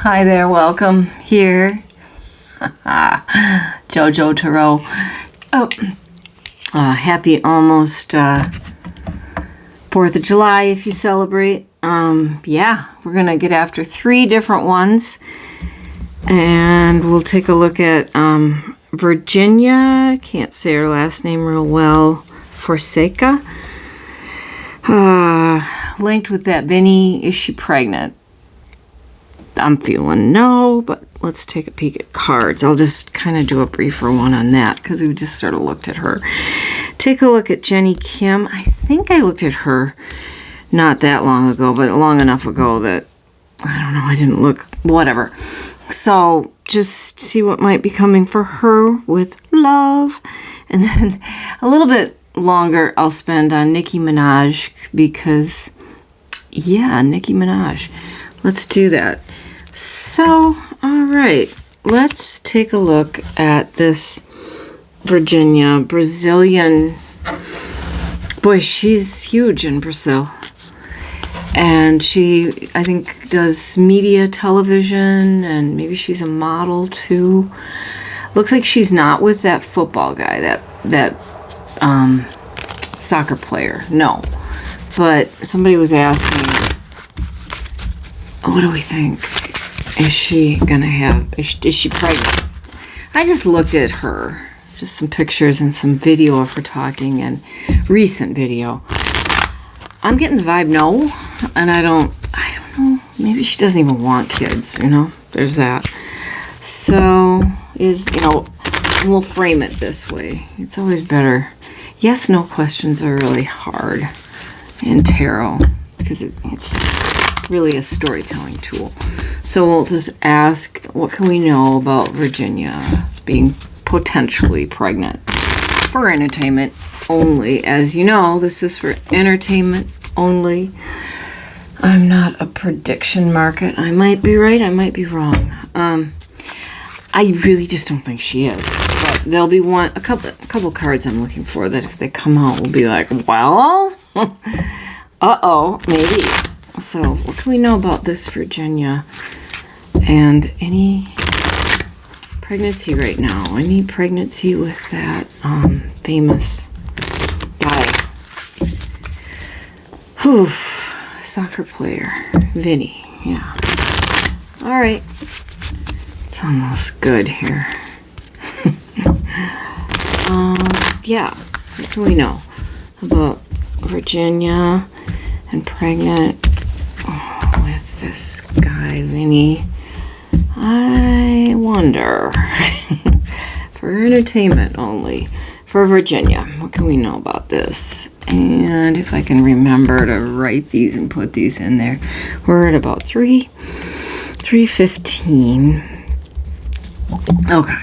Hi there, welcome here. Jojo Tarot. Happy almost 4th of July if you celebrate. Yeah, we're going to get after 3 different ones. And we'll take a look at Virginia. Can't say her last name real well. Fonesca. Linked with that Vinny. Is she pregnant? I'm feeling no, but let's take a peek at cards. I'll just kind of do a briefer one on that because we just sort of looked at her. Take a look at Jennie Kim. I think I looked at her not that long ago, but long enough ago that, I don't know, I didn't look, whatever. So just see what might be coming for her with love. And then a little bit longer I'll spend on Nicki Minaj because, yeah, Nicki Minaj. Let's do that. So, all right, let's take a look at this Virginia, Brazilian. Boy, she's huge in Brazil. And she, I think, does media, television, and maybe she's a model too. Looks like she's not with that football guy, that soccer player. No. But somebody was asking, what do we think? Is she gonna have, is she pregnant? I just looked at her, just some pictures and some video of her talking and recent video. I'm getting the vibe no, and I don't know, maybe she doesn't even want kids, you know, there's that. So, we'll frame it this way. It's always better. Yes, no questions are really hard in tarot because it's really a storytelling tool. So we'll just ask, what can we know about Virginia being potentially pregnant? For entertainment only. As you know, this is for entertainment only. I'm not a prediction market. I might be right, I might be wrong. I really just don't think she is. But there'll be a couple cards I'm looking for that if they come out will be like, well, uh-oh, maybe. So, what can we know about this Virginia? And any pregnancy right now? Any pregnancy with that famous guy? Soccer player. Vinny. Yeah. All right. It's almost good here. Yeah. What can we know about Virginia and pregnant? With this guy, Vinny. I wonder. For entertainment only. For Virginia. What can we know about this? And if I can remember to write these and put these in there. We're at about 3:15. Okay.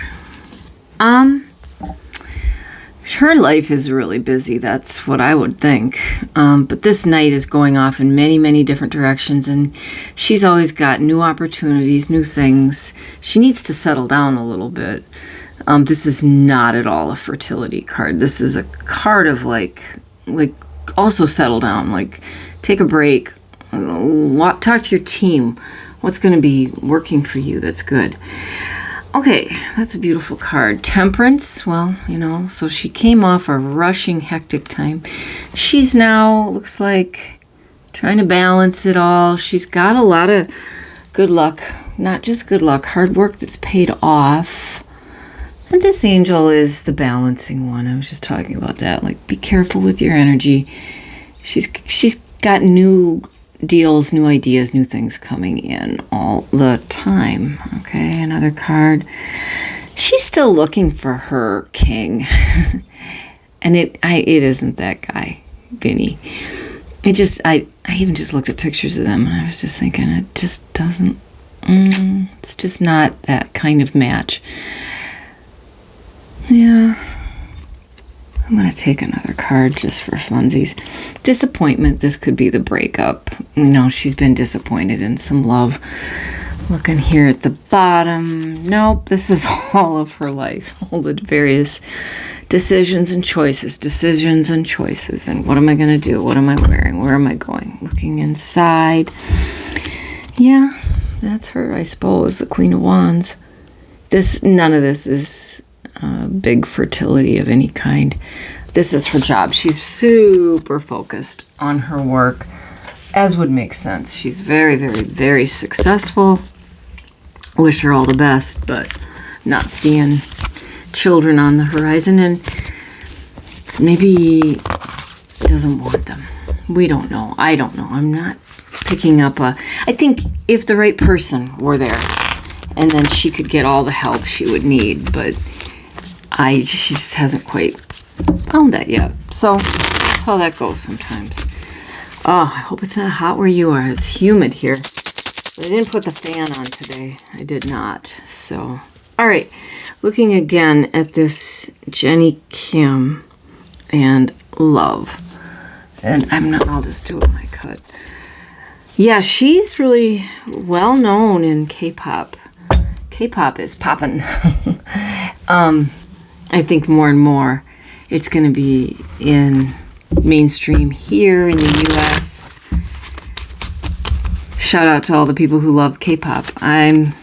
Her life is really busy. That's what I would think. But this night is going off in many, many different directions, and she's always got new opportunities, new things. She needs to settle down a little bit. This is not at all a fertility card. This is a card of like also settle down, like take a break, talk to your team. What's going to be working for you that's good? Okay, that's a beautiful card. Temperance, well, so she came off a rushing, hectic time. She's now, looks like, trying to balance it all. She's got a lot of good luck, not just good luck, hard work that's paid off. And this angel is the balancing one. I was just talking about that. Like, be careful with your energy. She's got new deals, new ideas, new things coming in all the time. Okay, another card. She's still looking for her king. And it isn't that guy, Vinny. I even just looked at pictures of them and I was just thinking it just doesn't, it's just not that kind of match. Yeah. I'm going to take another card just for funsies. Disappointment. This could be the breakup. She's been disappointed in some love. Looking here at the bottom. Nope, this is all of her life. All the various decisions and choices. And what am I going to do? What am I wearing? Where am I going? Looking inside. Yeah, that's her, I suppose, the Queen of Wands. None of this is big fertility of any kind. This is her job. She's super focused on her work, as would make sense. She's very, very, very successful. Wish her all the best, but not seeing children on the horizon, and maybe doesn't want them. We don't know. I don't know. I'm not picking up I think if the right person were there, and then she could get all the help she would need, but she just hasn't quite found that yet. So that's how that goes sometimes. Oh, I hope it's not hot where you are. It's humid here. But I didn't put the fan on today. I did not. So, all right. Looking again at this Jennie Kim and Love. And I'll just do it when I cut. Yeah, she's really well known in K-pop. K-pop is popping. I think more and more it's going to be in mainstream here in the U.S. Shout out to all the people who love K-pop. I'm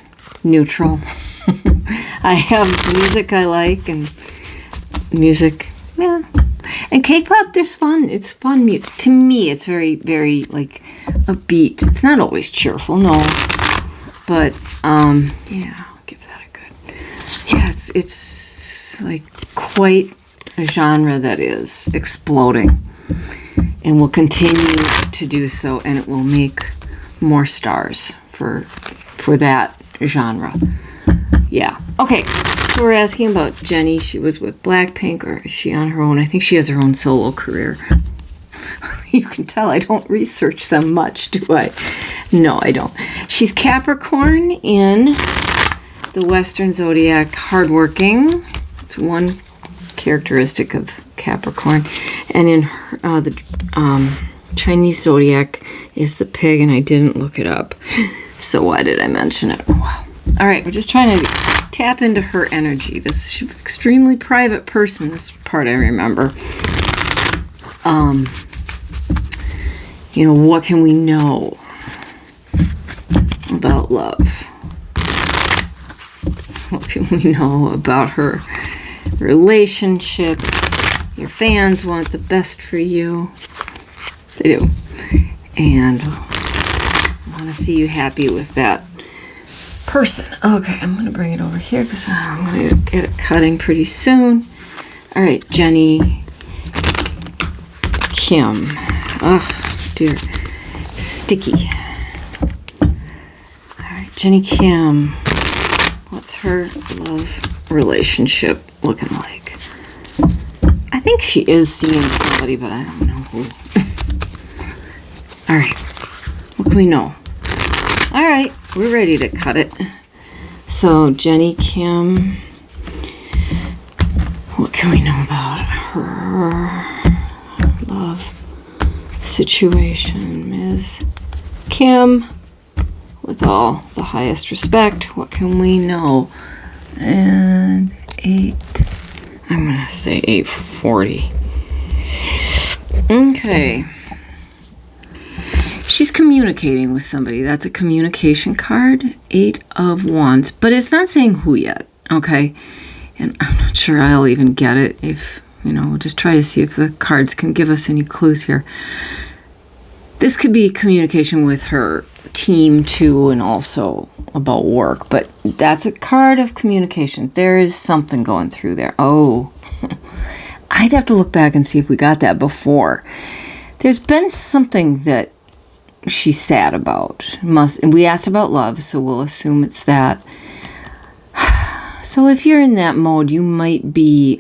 neutral. I have music I like and music, yeah. And K-pop, there's fun. It's fun. To me, it's very, very, like, upbeat. It's not always cheerful, no. But, yeah, I'll give that a good. Yeah, it's like quite a genre that is exploding and will continue to do so, and it will make more stars for that genre. Yeah. Okay. So we're asking about Jennie. She was with Blackpink, or is she on her own? I think she has her own solo career. You can tell I don't research them much, do I? No, I don't. She's Capricorn in the Western zodiac, hardworking. It's one characteristic of Capricorn. And in her, the Chinese zodiac is the pig, and I didn't look it up. So why did I mention it? Well, all right, we're just trying to tap into her energy. She's an extremely private person. This part I remember. What can we know about love? What can we know about her relationships? Your fans want the best for you. They do. And I want to see you happy with that person. Okay, I'm going to bring it over here because I'm going to get it cutting pretty soon. All right, Jennie Kim. Oh, dear. Sticky. All right, Jennie Kim. What's her love relationship looking like? I think she is seeing somebody, but I don't know who. All right. What can we know? All right. We're ready to cut it. So, Jennie Kim. What can we know about her love situation? Ms. Kim, with all the highest respect, what can we know? And 8. I'm going to say 840. Okay. She's communicating with somebody. That's a communication card. 8 of Wands. But it's not saying who yet. Okay. And I'm not sure I'll even get it if, we'll just try to see if the cards can give us any clues here. This could be communication with her team too, and also about work. But that's a card of communication. There is something going through there. Oh, I'd have to look back and see if we got that before. There's been something that she's sad about. And we asked about love, so we'll assume it's that. So if you're in that mode, you might be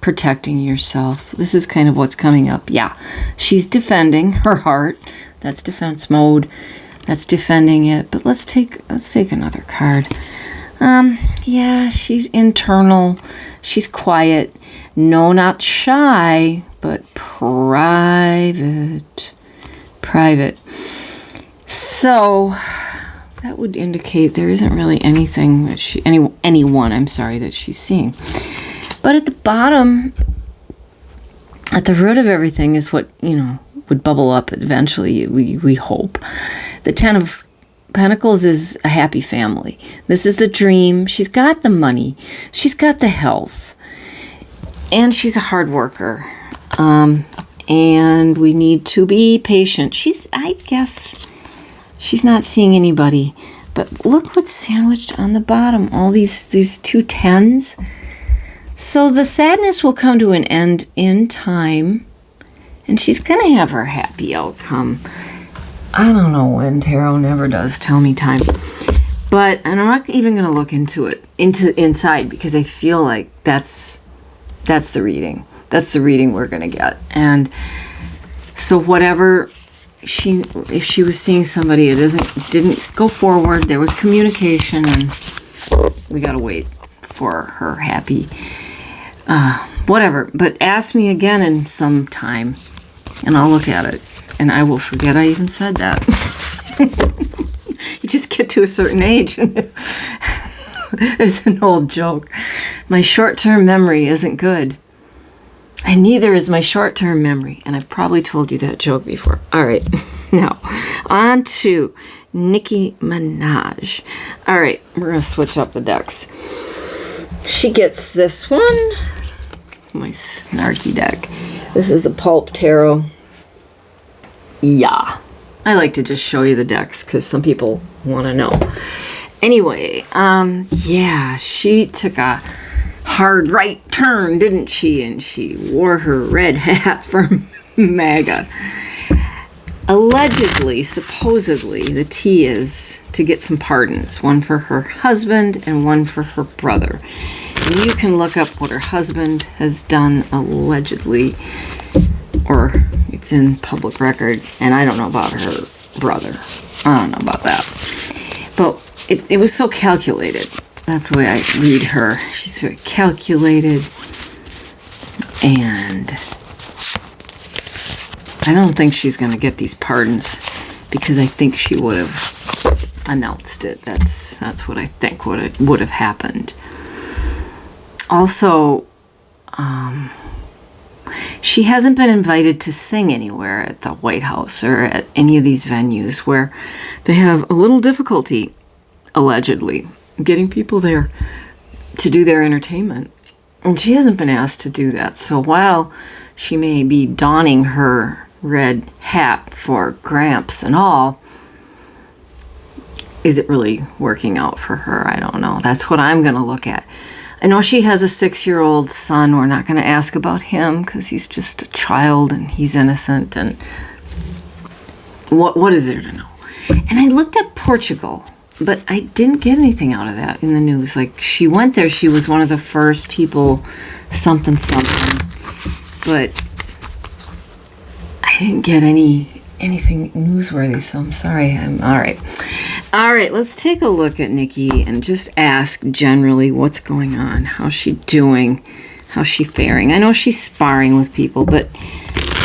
protecting yourself. This is kind of what's coming up. Yeah, she's defending her heart. That's defense mode. That's defending it. But let's take another card. Yeah, she's internal. She's quiet. No, not shy, but private. So that would indicate there isn't really anything that anyone that she's seeing. But at the bottom, at the root of everything is what, would bubble up eventually, we hope. The 10 of Pentacles is a happy family. This is the dream. She's got the money. She's got the health. And she's a hard worker. And we need to be patient. I guess, she's not seeing anybody. But look what's sandwiched on the bottom. All these 2 10s. So the sadness will come to an end in time. And she's going to have her happy outcome. I don't know when. Tarot never does tell me time. But and I'm not even going to look into it, inside, because I feel like that's the reading. That's the reading we're going to get. And so whatever if she was seeing somebody, didn't go forward. There was communication, and we got to wait for her happy, whatever. But ask me again in some time, and I'll look at it, and I will forget I even said that. You just get to a certain age. There's an old joke. My short-term memory isn't good. And neither is my short-term memory. And I've probably told you that joke before. All right. Now, on to Nicki Minaj. All right. We're going to switch up the decks. She gets this one. My snarky deck. This is the Pulp Tarot. Yeah. I like to just show you the decks because some people want to know. Anyway, yeah, she took a hard right turn, didn't she? And she wore her red hat for MAGA. Allegedly, supposedly, the tea is to get some pardons. One for her husband and one for her brother. And you can look up what her husband has done allegedly, or it's in public record, and I don't know about her brother. I don't know about that. But it was so calculated. That's the way I read her. She's very calculated. And I don't think she's going to get these pardons because I think she would have announced it. That's what I think would have happened. Also, she hasn't been invited to sing anywhere at the White House or at any of these venues where they have a little difficulty, allegedly, getting people there to do their entertainment. And she hasn't been asked to do that. So while she may be donning her red hat for Gramps and all, is it really working out for her? I don't know. That's what I'm going to look at. I know she has a 6-year-old son. We're not going to ask about him because he's just a child and he's innocent. And what is there to know? And I looked up Portugal, but I didn't get anything out of that in the news. Like, she went there. She was one of the first people, something. But I didn't get anything newsworthy, so I'm sorry. All right, let's take a look at Nicki and just ask generally what's going on. How's she doing? How's she faring? I know she's sparring with people, but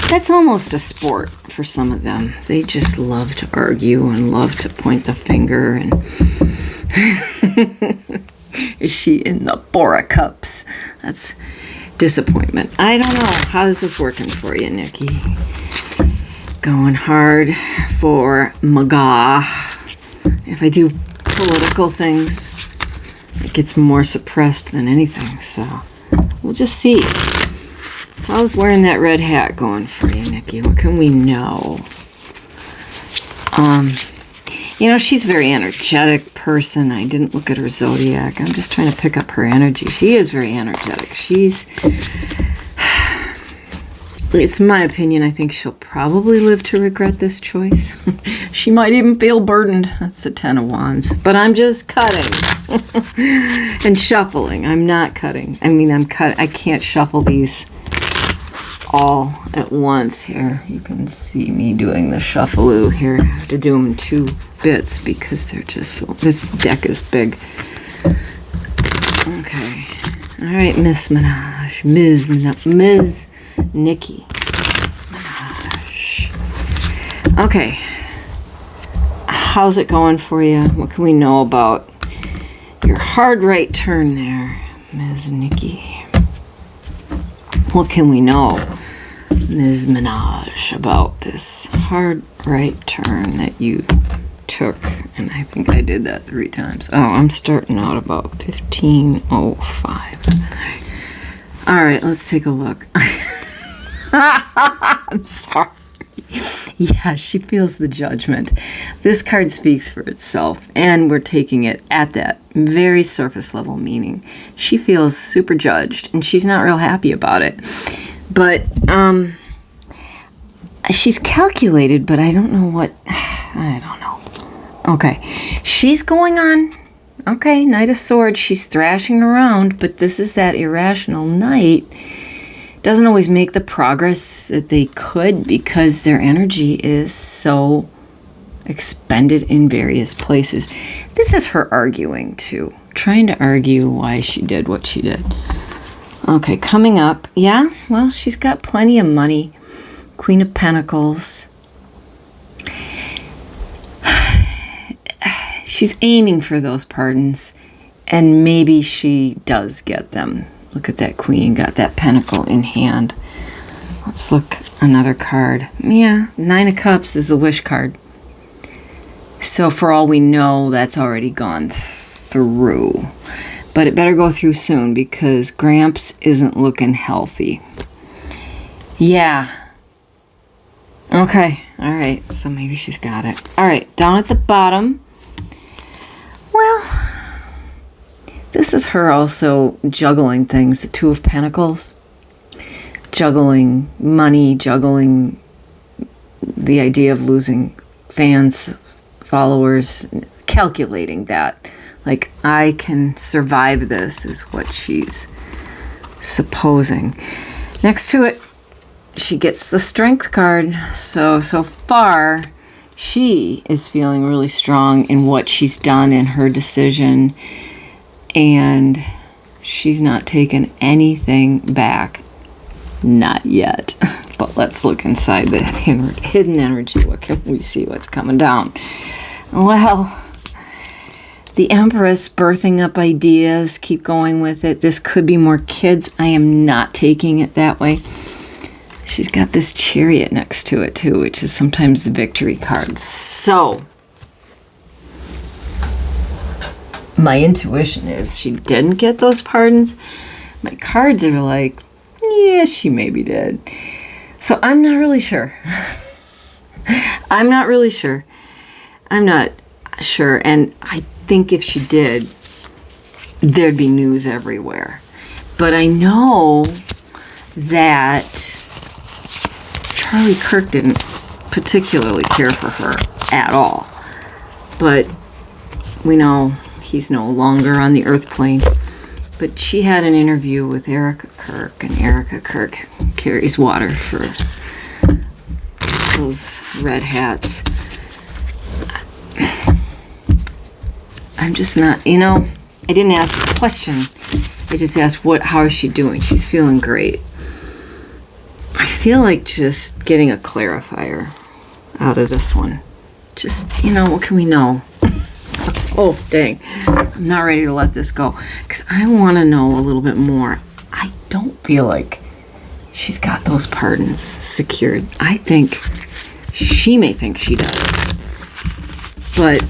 that's almost a sport for some of them. They just love to argue and love to point the finger. And is she in the Bora Cups? That's disappointment. I don't know. How is this working for you, Nicki? Going hard for MAGA. If I do political things, it gets more suppressed than anything. So we'll just see. How's wearing that red hat going for you, Nicki? What can we know? She's a very energetic person. I didn't look at her zodiac. I'm just trying to pick up her energy. She is very energetic. It's my opinion. I think she'll probably live to regret this choice. She might even feel burdened. That's the 10 of Wands. But I'm just cutting and shuffling. I'm not cutting. I can't shuffle these all at once here. You can see me doing the shuffle-oo here. I have to do them in 2 bits because they're just this deck is big. Okay. All right, Miss Minaj. Ms. Nicki Minaj. Okay. How's it going for you? What can we know about your hard right turn there, Ms. Nicki? What can we know, Ms. Minaj, about this hard right turn that you took, and I think I did that 3 times. Oh, I'm starting out about 15:05. All right, let's take a look. I'm sorry. Yeah, she feels the judgment. This card speaks for itself, and we're taking it at that very surface level meaning. She feels super judged, and she's not real happy about it. But she's calculated, but I don't know what. I don't know. Okay, she's going on. Okay, Knight of Swords. She's thrashing around, but this is that irrational knight. Doesn't always make the progress that they could because their energy is so expended in various places. This is her arguing too, trying to argue why she did what she did. Okay, coming up. Yeah, well, she's got plenty of money. Queen of Pentacles. She's aiming for those pardons, and maybe she does get them. Look at that queen, got that pentacle in hand. Let's look another card. Yeah, 9 of Cups is the wish card. So for all we know, that's already gone through. But it better go through soon because Gramps isn't looking healthy. Yeah. Okay, all right, so maybe she's got it. All right, down at the bottom. Well, this is her also juggling things, the 2 of Pentacles, juggling money, juggling the idea of losing fans, followers, calculating that. Like, I can survive this is what she's supposing. Next to it, she gets the Strength card. So far, she is feeling really strong in what she's done in her decision. And she's not taken anything back. Not yet. But let's look inside the hidden energy. What can we see? What's coming down? Well, the Empress birthing up ideas. Keep going with it. This could be more kids. I am not taking it that way. She's got this Chariot next to it too, which is sometimes the victory card. So my intuition is she didn't get those pardons. My cards are like, yeah, she maybe did. So I'm not really sure. I'm not sure. And I think if she did, there'd be news everywhere. But I know that Charlie Kirk didn't particularly care for her at all. But we know he's no longer on the earth plane. But she had an interview with Erica Kirk, and Erica Kirk carries water for those red hats. I'm just not, I didn't ask the question. I just asked, how is she doing? She's feeling great. I feel like just getting a clarifier out of this one. Just, what can we know? Oh, dang. I'm not ready to let this go because I want to know a little bit more. I don't feel like she's got those pardons secured. I think she may think she does. But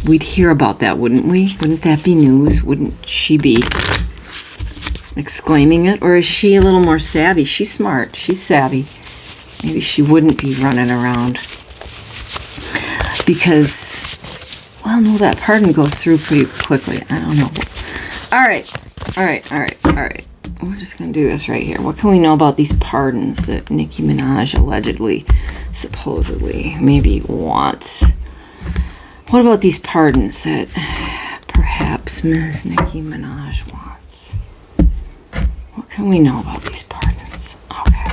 we'd hear about that, wouldn't we? Wouldn't that be news? Wouldn't she be exclaiming it? Or is she a little more savvy? She's smart. She's savvy. Maybe she wouldn't be running around. Because, well, no, that pardon goes through pretty quickly. I don't know. All right. We're just going to do this right here. What can we know about these pardons that Nicki Minaj allegedly, supposedly, maybe wants? What about these pardons that perhaps Ms. Nicki Minaj wants? What can we know about these pardons? Okay.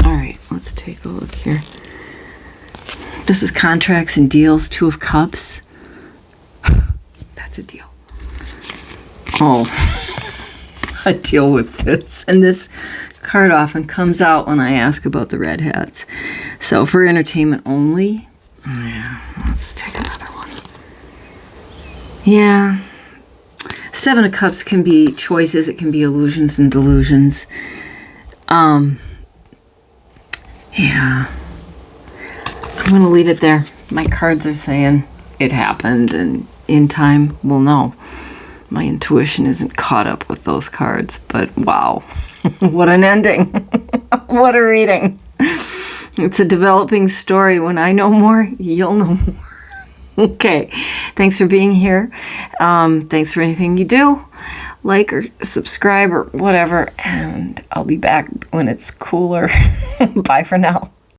All right, let's take a look here. This is contracts and deals, 2 of Cups. That's a deal. Oh, I deal with this. And this card often comes out when I ask about the red hats. So for entertainment only, yeah, let's take another one. Yeah. 7 of Cups can be choices. It can be illusions and delusions. Yeah. I'm going to leave it there. My cards are saying it happened, and in time we'll know. My intuition isn't caught up with those cards, but wow, what an ending. What a reading. It's a developing story. When I know more, you'll know more. Okay, thanks for being here. Thanks for anything you do. Like or subscribe or whatever, and I'll be back when it's cooler. Bye for now.